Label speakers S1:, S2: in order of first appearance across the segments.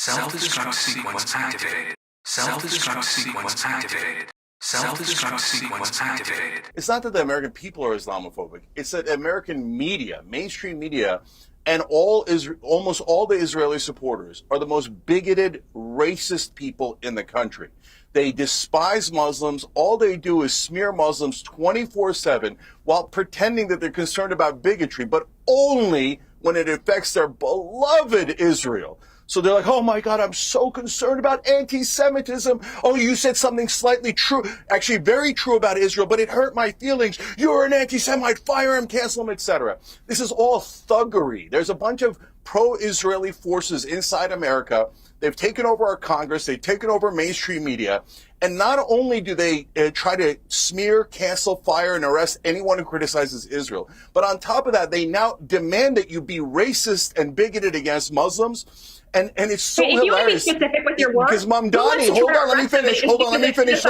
S1: Self-destruct sequence activated. Self-destruct sequence activated. Self-destruct sequence activated.
S2: It's not that the American people are Islamophobic. It's that American media, mainstream media, and almost all the Israeli supporters are the most bigoted, racist people in the country. They despise Muslims. All they do is smear Muslims 24/7 while pretending that they're concerned about bigotry, but only when it affects their beloved Israel. So they're like, oh my God, I'm so concerned about anti-Semitism. Oh, you said something slightly true, actually very true about Israel, but it hurt my feelings. You're an anti-Semite, fire him, cancel him, etc. This is all thuggery. There's a bunch of pro-Israeli forces inside America. They've taken over our Congress. They've taken over mainstream media. And not only do they try to smear, cancel, fire, and arrest anyone who criticizes Israel, but on top of that, they now demand that you be racist and bigoted against Muslims. And it's so hilarious.
S3: You want to be specific with your words?
S2: Because Mamdani, hold on, let me finish. Hold on, let me finish. So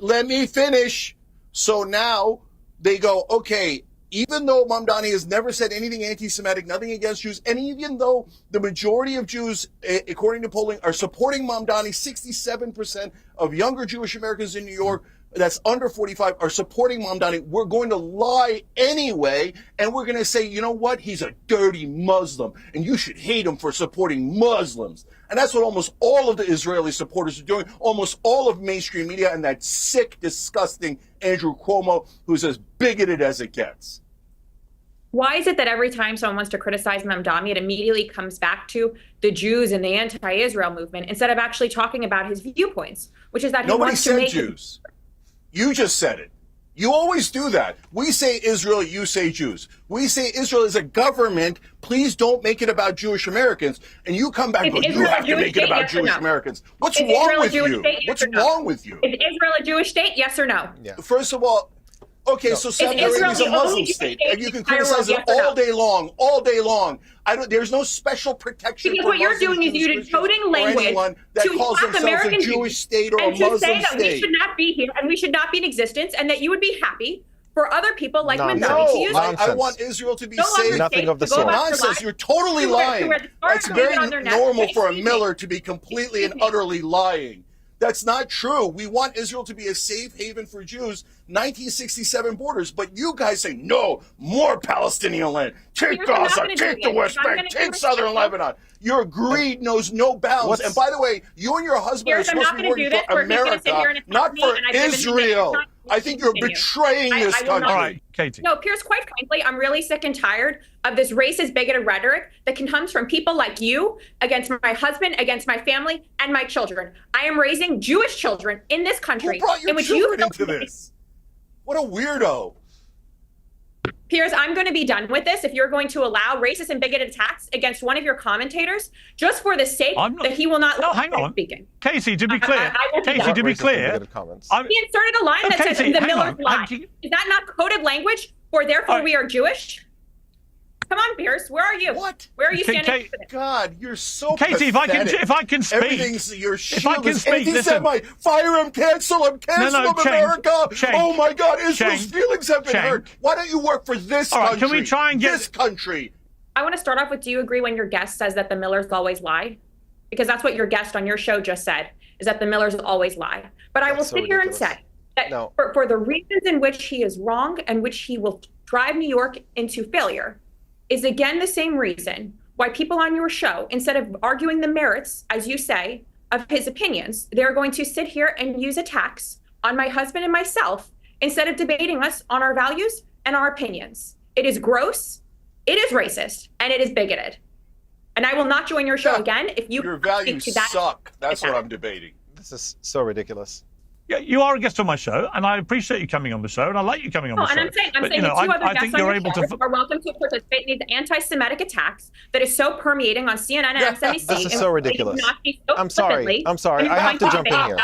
S2: let me finish. So now they go, okay, even though Mamdani has never said anything anti-Semitic, nothing against Jews, and even though the majority of Jews, according to polling, are supporting Mamdani, 67% of younger Jewish Americans in New York that's under 45 are supporting Mamdani, we're going to lie anyway, and we're going to say, you know what, he's a dirty Muslim, and you should hate him for supporting Muslims. And that's what almost all of the Israeli supporters are doing, almost all of mainstream media, and that sick, disgusting Andrew Cuomo, who's as bigoted as it gets.
S3: Why is it that every time someone wants to criticize Mamdani, it immediately comes back to the Jews and the anti-Israel movement instead of actually talking about his viewpoints, which is that he wants to make...
S2: Nobody said Jews. You just said it. You always do that. We say Israel, you say Jews. We say Israel is a government. Please don't make it about Jewish Americans. And you come back and go, you have to make it about Jewish Americans. What's wrong with you? What's wrong with you?
S3: Is Israel a Jewish state? Yes or no?
S2: Yeah. First of all, okay, so Saudi Arabia is a Muslim state, and you can criticize it all day long, There's no special protection
S3: because
S2: for
S3: what you're doing is you're decoding language
S2: that
S3: to
S2: calls
S3: mock
S2: themselves
S3: American
S2: a Jewish state or a
S3: and to
S2: Muslim
S3: say that
S2: state.
S3: we should not be here and we should not be in existence, and that you would be happy for other people like Mamdani to use
S2: it. I want Israel to be safe.
S4: Nothing of the sort.
S2: Nonsense. You're totally lying. It's very normal for a Miller to be completely and utterly lying. That's not true. We want Israel to be a safe haven for Jews, 1967 borders. But you guys say, no, more Palestinian land. Take Gaza, take the West Bank, take southern Lebanon. Your greed knows no bounds. And by the way, you and your husband are supposed to be working for America, not for Israel. I think you're betraying this country.
S5: All right, Katie.
S3: No, Piers, quite frankly, I'm really sick and tired of this racist, bigoted rhetoric that comes from people like you against my husband, against my family, and my children. I am raising Jewish children in this country.
S2: Who brought your children into this? What a weirdo.
S3: Piers, I'm going to be done with this if you're going to allow racist and bigoted attacks against one of your commentators just for the sake that he will not
S5: hang on.
S3: speaking.
S5: Casey, to be clear, he inserted
S3: a line that says the Miller's lie. Is that not coded language for therefore we are Jewish? Come on, Piers, where are you?
S2: What?
S3: Where are you standing?
S2: God, you're so
S5: Katie,
S2: pathetic.
S5: if I can speak.
S2: Everything's your shield.
S5: If I can speak, listen.
S2: Fire him, cancel him, America. Oh my God, Israel's feelings have been hurt. Why don't you work for this country?
S5: Can we try and get
S2: this country?
S3: I want to start off with, do you agree when your guest says that the Millers always lie? Because that's what your guest on your show just said, is that the Millers always lie. But I will sit here and say that for the reasons in which he is wrong and which he will drive New York into failure, is again the same reason why people on your show, instead of arguing the merits, as you say, of his opinions, they're going to sit here and use attacks on my husband and myself instead of debating us on our values and our opinions. It is gross, it is racist, and it is bigoted. And I will not join your show again if you
S2: your values
S3: speak to that.
S2: Suck. That's what I'm debating.
S4: This is so ridiculous.
S5: Yeah, you are a guest on my show, and I appreciate you coming on the show, and I like you coming on the show.
S3: And I'm saying the two other guests on your show are welcome to participate in these anti-Semitic attacks that is so permeating on CNN and MSNBC.
S4: This is so ridiculous. I'm sorry. I have to jump in here.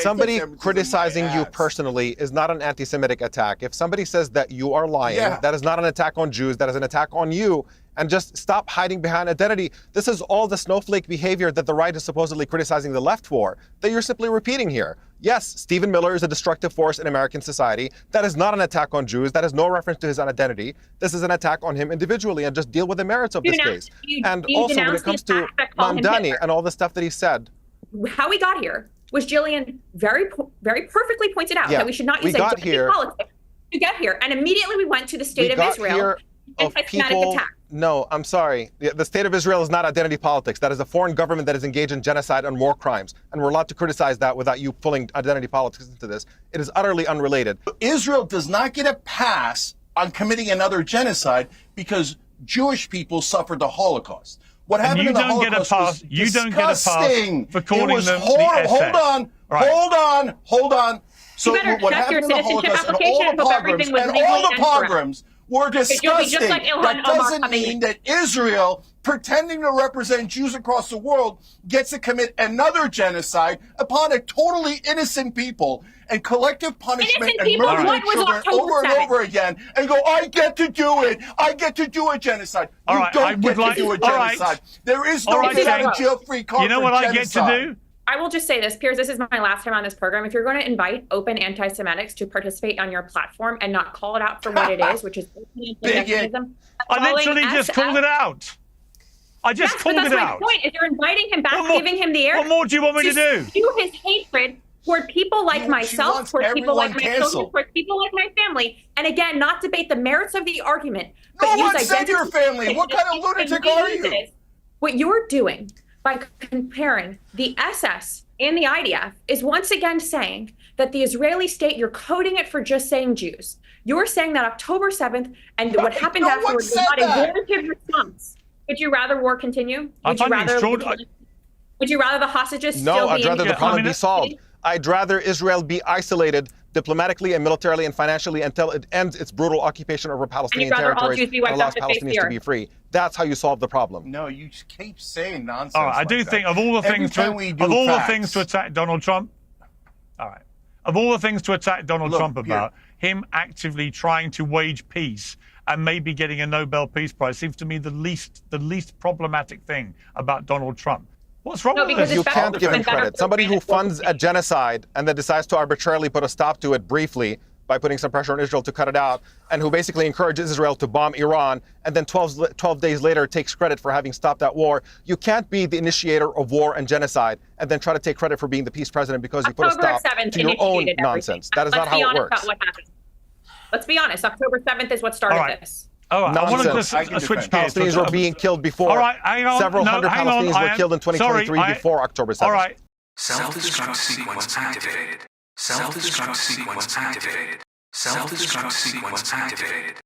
S4: Somebody criticizing you personally is not an anti-Semitic attack. If somebody says that you are lying, that is not an attack on Jews. That is an attack on you. And just stop hiding behind identity. This is all the snowflake behavior that the right is supposedly criticizing the left for, that you're simply repeating here. Yes, Stephen Miller is a destructive force in American society. That is not an attack on Jews. That is no reference to his identity. This is an attack on him individually, and just deal with the merits of this case. And also, when it comes to Mamdani and all the stuff that he said.
S3: How we got here was Jillian very perfectly pointed out that we should not use identity politics to get here. And immediately we went to the state of Israel.
S4: No, I'm sorry. The state of Israel is not identity politics. That is a foreign government that is engaged in genocide and war crimes. And we're allowed to criticize that without you pulling identity politics into this. It is utterly unrelated.
S2: Israel does not get a pass on committing another genocide because Jewish people suffered the Holocaust. What happened in the Holocaust was disgusting.
S5: You don't get a pass for calling them the SS.
S2: Hold on. So what happened in the Holocaust and all the pogroms were disgusting. That doesn't mean that Israel, pretending to represent Jews across the world, gets to commit another genocide upon a totally innocent people and collective punishment and murdering children over and over again and go, I get to do it. I get to do a genocide. You don't get to do a genocide. There is no jail-free card.
S5: You know what I get to do?
S3: I will just say this, Piers, this is my last time on this program. If you're going to invite open anti-Semitics to participate on your platform and not call it out for what it is, which is anti-Semitism.
S5: I literally just called it out. I just called it out.
S3: That's my point, is you're inviting him back, giving him the air.
S5: What more do you want me to do?
S3: Spew his hatred toward people like myself, toward people like my children, toward people like my family. And again, not debate the merits of the argument.
S2: No one said your family. What kind of lunatic are you?
S3: What you're doing by comparing the SS and the IDF is once again saying that the Israeli state, you're coding it for just saying Jews. You're saying that October 7th and what happened afterwards was not a warranted response. Would you rather war continue? Would you rather the hostages still be
S4: No, I'd rather the problem be solved. I'd rather Israel be isolated diplomatically and militarily and financially until it ends its brutal occupation over Palestinian territories and allows Palestinians to be free. That's how you solve the problem.
S2: No, you keep saying nonsense.
S5: All right, I do think of all the things to attack Donald Trump. All right, of all the things to attack Donald Trump about, him actively trying to wage peace and maybe getting a Nobel Peace Prize seems to me the least problematic thing about Donald Trump. What's wrong with this?
S4: You can't give him credit. Somebody who funds a genocide and then decides to arbitrarily put a stop to it briefly by putting some pressure on Israel to cut it out, and who basically encourages Israel to bomb Iran, and then 12 days later takes credit for having stopped that war. You can't be the initiator of war and genocide and then try to take credit for being the peace president because you put a stop to your own nonsense. That is not how it works.
S3: Let's be honest. October 7th is what started this.
S5: All right, I want to just switch gears.
S4: Palestinians were being killed before.
S5: All right, hang on.
S4: Several hundred Palestinians were killed in 2023 before October 7th.
S5: All right.
S1: Self-destruct sequence activated. Self-destruct sequence activated. Self-destruct sequence activated.